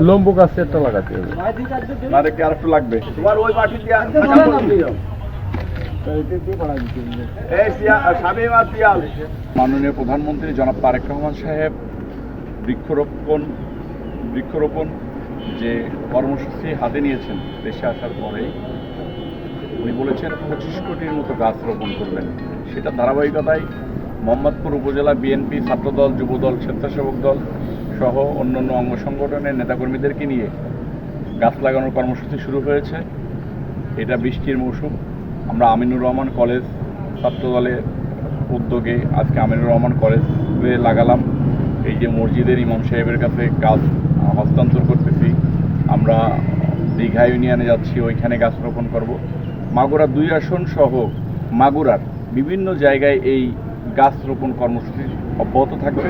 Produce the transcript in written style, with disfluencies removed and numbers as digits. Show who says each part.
Speaker 1: লম্বু গাছে একটা লাগাতে হবে, আর একটু লাগবে। তোমার ওই মাটি মাননীয় প্রধানমন্ত্রী জনাব তারেক রহমান সাহেব বৃক্ষরোপণ যে কর্মসূচি হাতে নিয়েছেন দেশে আসার পরে, উনি বলেছেন 25 কোটির মতো গাছ রোপণ করবেন। সেটা ধারাবাহিকতায় মোহাম্মদপুর উপজেলা বিএনপি, ছাত্রদল, যুবদল, স্বেচ্ছাসেবক দল সহ অন্যান্য অঙ্গ সংগঠনের নেতাকর্মীদেরকে নিয়ে গাছ লাগানোর কর্মসূচি শুরু হয়েছে। এটা বৃষ্টির মৌসুম। আমরা আমিনুর রহমান কলেজ ছাত্রদলের উদ্যোগে আজকে আমিনুর রহমান কলেজে লাগালাম। এই যে মসজিদের ইমাম সাহেবের কাছে গাছ হস্তান্তর করতেছি, আমরা দীঘা ইউনিয়নে যাচ্ছি, ওইখানে গাছ রোপণ করব। মাগুরা 2 আসন সহ মাগুরার বিভিন্ন জায়গায় এই গাছ রোপণ কর্মসূচি অব্যাহত থাকবে।